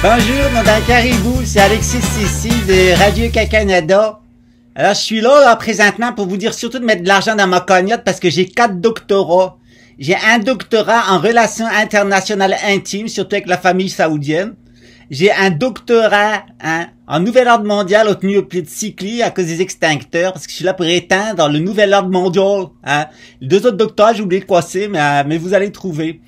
Bonjour, Madame Caribou, c'est Alexis ici de Radio-Canada. Alors, je suis là, présentement pour vous dire surtout de mettre de l'argent dans ma cagnotte parce que j'ai 4 doctorats. J'ai un doctorat en relations internationales intimes, surtout avec la famille saoudienne. J'ai un doctorat en nouvel ordre mondial obtenu au pied de Cycli à cause des extincteurs, parce que je suis là pour éteindre le nouvel ordre mondial. Les 2 autres doctorats, j'ai oublié quoi c'est, mais vous allez trouver.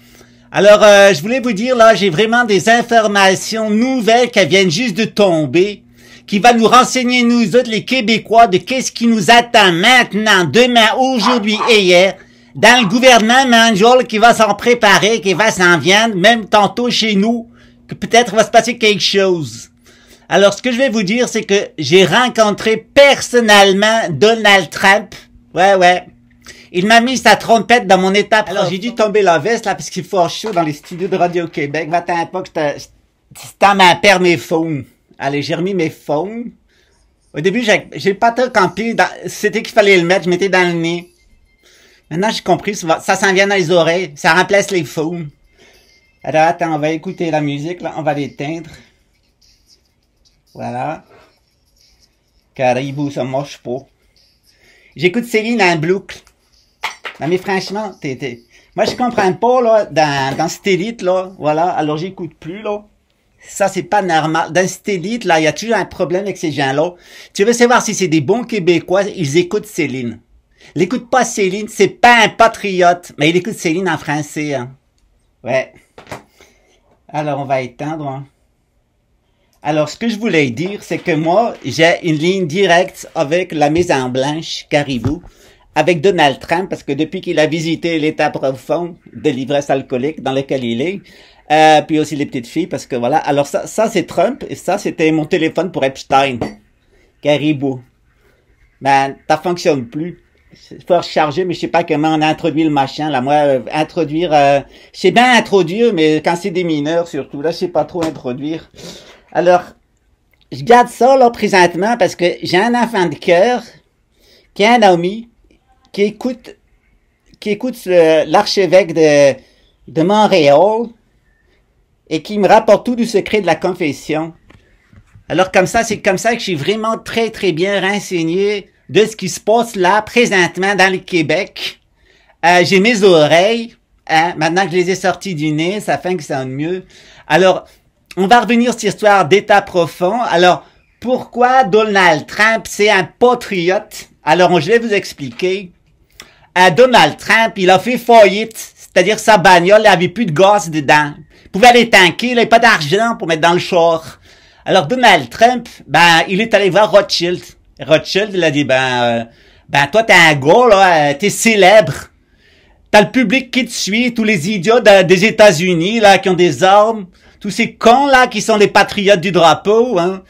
Alors, je voulais vous dire, là, j'ai vraiment des informations nouvelles qui viennent juste de tomber, qui va nous renseigner, nous autres, les Québécois, de qu'est-ce qui nous attend maintenant, demain, aujourd'hui et hier, dans le gouvernement mondial qui va s'en préparer, qui va s'en venir, même tantôt chez nous, que peut-être va se passer quelque chose. Alors, ce que je vais vous dire, c'est que j'ai rencontré personnellement Donald Trump. Ouais. Il m'a mis sa trompette dans mon état. Alors, j'ai dû tomber la veste, là, parce qu'il faut chaud dans les studios de Radio-Québec. Va-t'en pas que c'était ma paire mes phones. Allez, j'ai remis mes phones. Au début, j'ai pas trop campé. C'était qu'il fallait le mettre, je mettais dans le nez. Maintenant, j'ai compris, ça s'en vient dans les oreilles. Ça remplace les phones. Alors, attends, on va écouter la musique, là. On va l'éteindre. Voilà. Caribou, ça marche pas. J'écoute Céline en boucle. Non, mais franchement, moi, je comprends pas, là, dans cette élite, là. Voilà. Alors, j'écoute plus, là. Ça, c'est pas normal. Dans cette élite, là, il y a toujours un problème avec ces gens-là. Tu veux savoir si c'est des bons Québécois, ils écoutent Céline. Il écoute pas Céline, c'est pas un patriote. Mais il écoute Céline en français, hein. Ouais. Alors, on va éteindre, hein. Alors, ce que je voulais dire, c'est que moi, j'ai une ligne directe avec la Maison Blanche, Caribou, avec Donald Trump, parce que depuis qu'il a visité l'état profond de l'ivresse alcoolique dans lequel il est, puis aussi les petites filles, parce que voilà. Alors, ça c'est Trump, et ça, c'était mon téléphone pour Epstein. Caribou. Ben, ça fonctionne plus. Il faut recharger, mais je sais pas comment on a introduit le machin, là. Moi, introduire, je sais bien introduire, mais quand c'est des mineurs, surtout, là, je sais pas trop introduire. Alors, je garde ça, là, présentement, parce que j'ai un enfant de cœur, qui est un ami, qui écoute l'archevêque de Montréal, et qui me rapporte tout du secret de la confession. Alors, comme ça, c'est comme ça que je suis vraiment très, très bien renseigné de ce qui se passe là, présentement, dans le Québec. J'ai mes oreilles, maintenant que je les ai sorties du nez, ça fait que ça sonne mieux. Alors, on va revenir sur cette histoire d'état profond. Alors, pourquoi Donald Trump, c'est un patriote? Alors, je vais vous expliquer. Donald Trump, il a fait faillite, c'est-à-dire sa bagnole, il avait plus de gaz dedans. Il pouvait aller tanker, il n'avait pas d'argent pour mettre dans le char. Alors, Donald Trump, il est allé voir Rothschild. Rothschild, il a dit, toi, t'es un gars, là, t'es célèbre. T'as le public qui te suit, tous les idiots des États-Unis, là, qui ont des armes. Tous ces cons, là, qui sont les patriotes du drapeau, hein.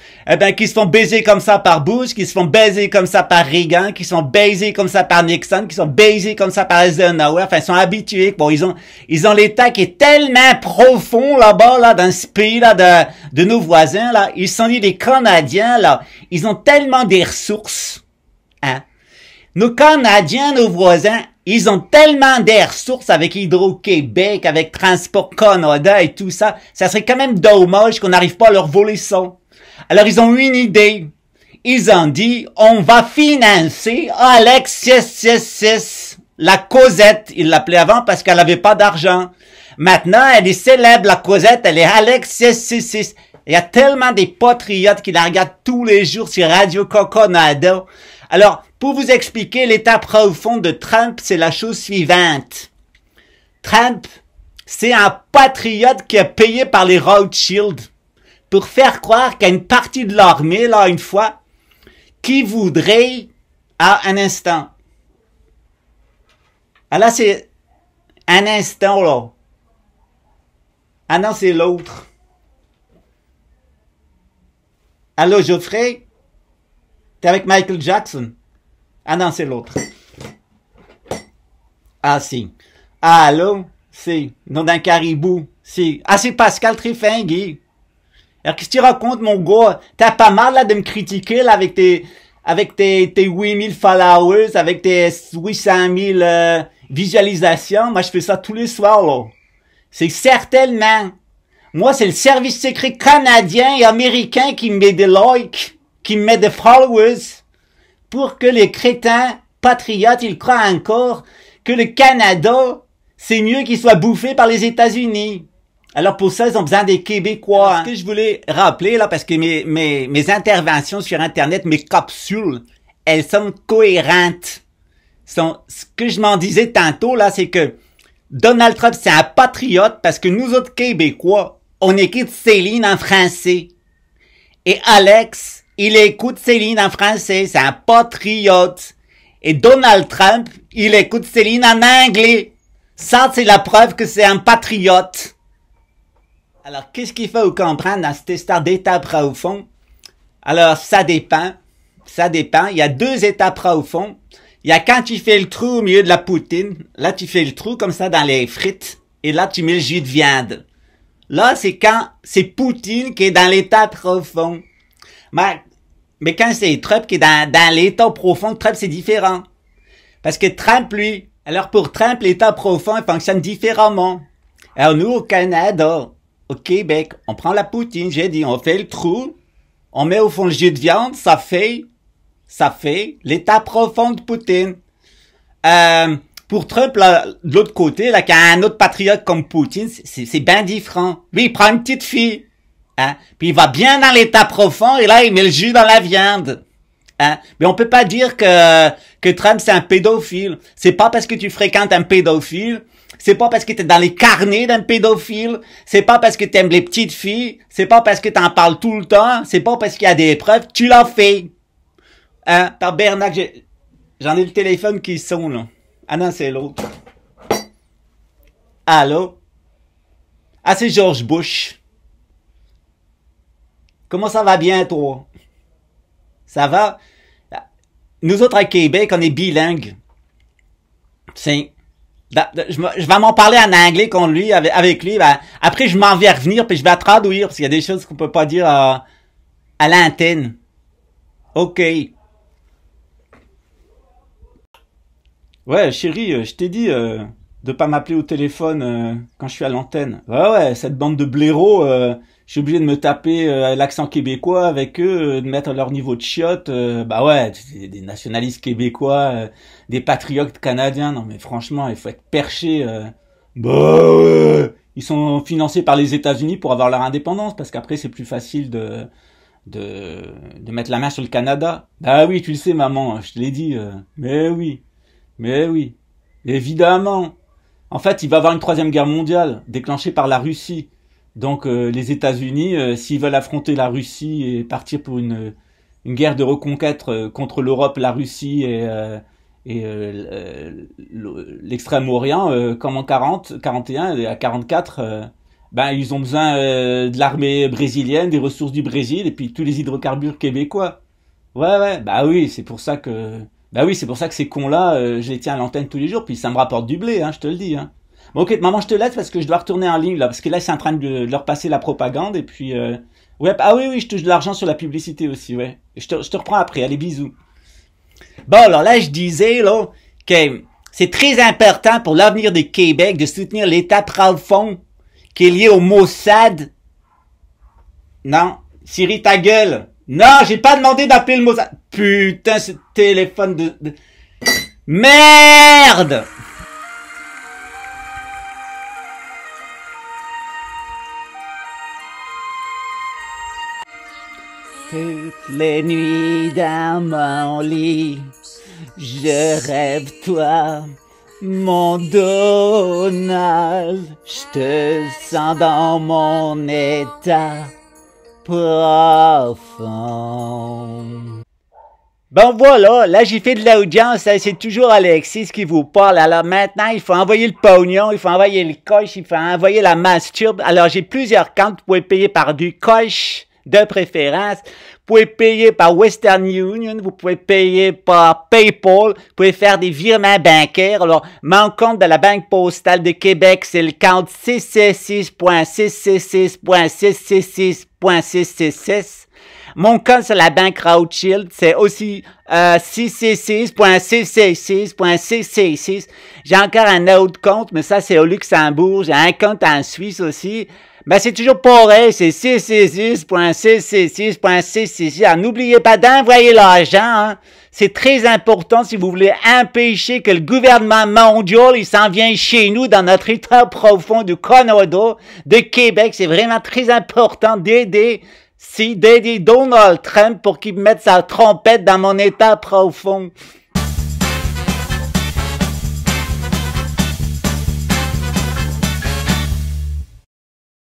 Qui se font baiser comme ça par Bush, qui se font baiser comme ça par Reagan, qui sont baisés comme ça par Nixon, qui sont baisés comme ça par Eisenhower. Enfin, ils sont habitués. Bon, ils ont l'état qui est tellement profond, là-bas, là, dans ce pays, là, de nos voisins, là. Ils sont dit, les Canadiens, là. Ils ont tellement des ressources, hein. Nos Canadiens, nos voisins, ils ont tellement des ressources avec Hydro-Québec, avec Transport Canada et tout ça. Ça serait quand même dommage qu'on n'arrive pas à leur voler ça. Alors, ils ont eu une idée. Ils ont dit, on va financer Alexis, la Cosette. Ils l'appelaient avant parce qu'elle avait pas d'argent. Maintenant, elle est célèbre, la Cosette. Elle est Alexis. Il y a tellement des patriotes qui la regardent tous les jours sur Radio-Canada. Alors, pour vous expliquer l'état profond de Trump, c'est la chose suivante. Trump, c'est un patriote qui est payé par les Rothschild pour faire croire qu'il y a une partie de l'armée, là, une fois, qui voudrait, un instant. Ah là, c'est un instant, là. Ah non, c'est l'autre. Allô, Geoffrey? T'es avec Michael Jackson? Ah non, c'est l'autre. Ah si. Ah, allô? C'est. Non, d'un caribou. C'est. Ah, c'est Pascal Tréfinguet. Alors, qu'est-ce que tu racontes, mon gars? T'as pas mal, là, de me critiquer, là, avec tes 8000 followers, avec tes 800 000 visualisations. Moi, je fais ça tous les soirs, là. C'est certainement Moi, c'est le service secret canadien et américain qui me met des likes, qui me met des followers, pour que les crétins patriotes, ils croient encore que le Canada, c'est mieux qu'il soit bouffé par les États-Unis. Alors pour ça, ils ont besoin des Québécois. Alors, ce que je voulais rappeler, là, parce que mes interventions sur Internet, mes capsules, elles sont cohérentes. Ce que je m'en disais tantôt, là, c'est que Donald Trump, c'est un patriote parce que nous autres Québécois, on écoute Céline en français. Et Alex, il écoute Céline en français, c'est un patriote. Et Donald Trump, il écoute Céline en anglais. Ça, c'est la preuve que c'est un patriote. Alors, qu'est-ce qu'il faut comprendre dans cette histoire d'étape profond? Alors, ça dépend. Ça dépend. Il y a 2 étapes profondes. Il y a quand tu fais le trou au milieu de la poutine. Là, tu fais le trou comme ça dans les frites. Et là, tu mets le jus de viande. Là, c'est quand c'est Poutine qui est dans l'état profond. Mais quand c'est Trump qui est dans l'état profond, Trump, c'est différent. Parce que Trump, lui, alors pour Trump, l'état profond, il fonctionne différemment. Alors nous, au Canada, au Québec, on prend la poutine, j'ai dit, on fait le trou, on met au fond le jus de viande, ça fait l'état profond de Poutine. Pour Trump, là, de l'autre côté, là, quand un autre patriote comme Poutine, c'est bien différent. Lui, il prend une petite fille, hein, puis il va bien dans l'état profond, et là, il met le jus dans la viande. Hein? Mais on peut pas dire que Trump, c'est un pédophile. C'est pas parce que tu fréquentes un pédophile, c'est pas parce que t'es dans les carnets d'un pédophile, c'est pas parce que t'aimes les petites filles, c'est pas parce que t'en parles tout le temps, c'est pas parce qu'il y a des preuves, tu l'as fait. Hein? Tabernacle, j'en ai le téléphone qui sonne, là. Ah non, c'est l'autre. Allô? Ah, c'est George Bush. Comment ça va bien, toi? Ça va? Nous autres, à Québec, on est bilingues. Je vais m'en parler en anglais con lui, avec lui. Ben, après, je m'en vais revenir, puis je vais traduire, parce qu'il y a des choses qu'on peut pas dire à l'antenne. OK. Ouais, chérie, je t'ai dit de pas m'appeler au téléphone quand je suis à l'antenne. Ouais, cette bande de blaireaux, je suis obligé de me taper l'accent québécois avec eux, de mettre leur niveau de chiotte. Bah ouais, des nationalistes québécois, des patriotes canadiens. Non mais franchement, il faut être perché. Bah ouais, ils sont financés par les États-Unis pour avoir leur indépendance, parce qu'après c'est plus facile de mettre la main sur le Canada. Bah oui, tu le sais maman, je te l'ai dit. Mais oui, évidemment. En fait, il va y avoir une 3e guerre mondiale déclenchée par la Russie. Donc les États-Unis, s'ils veulent affronter la Russie et partir pour une guerre de reconquête contre l'Europe, la Russie et l'Extrême-Orient, comme en 41 et à 44, ben ils ont besoin de l'armée brésilienne, des ressources du Brésil et puis tous les hydrocarbures québécois. Ouais, bah oui, c'est pour ça que ces cons-là, je les tiens à l'antenne tous les jours, puis ça me rapporte du blé, hein, je te le dis. Hein. Bon, ok, maman, je te laisse parce que je dois retourner en ligne, là, parce que là, c'est en train de leur passer la propagande, et puis... ouais, ah oui, je touche de l'argent sur la publicité aussi, ouais. Je te reprends après, allez, bisous. Bon, alors là, je disais, là, que c'est très important pour l'avenir du Québec de soutenir l'État profond qui est lié au Mossad. Non, Siri, ta gueule. Non, j'ai pas demandé d'appeler le Mossad. Putain, ce téléphone de... Merde! Toutes les nuits dans mon lit, je rêve toi, mon Donald. Je te sens dans mon état profond. Bon voilà, là j'ai fait de l'audience, c'est toujours Alexis qui vous parle. Alors maintenant, il faut envoyer le pognon, il faut envoyer le coche, il faut envoyer la masturbe. Alors j'ai plusieurs comptes, vous pouvez payer par du coche de préférence. Vous pouvez payer par Western Union, vous pouvez payer par PayPal, vous pouvez faire des virements bancaires. Alors, mon compte de la Banque postale de Québec, c'est le compte 666.666.666.666. Mon compte sur la Banque Rothschild, c'est aussi 666.666.666. J'ai encore un autre compte, mais ça, c'est au Luxembourg. J'ai un compte en Suisse aussi. Ben, c'est toujours pareil, c'est 666.666.666. Alors, n'oubliez pas d'envoyer l'argent, hein. C'est très important si vous voulez empêcher que le gouvernement mondial, il s'en vient chez nous dans notre état profond du Canada, de Québec. C'est vraiment très important d'aider Donald Trump pour qu'il mette sa trompette dans mon état profond.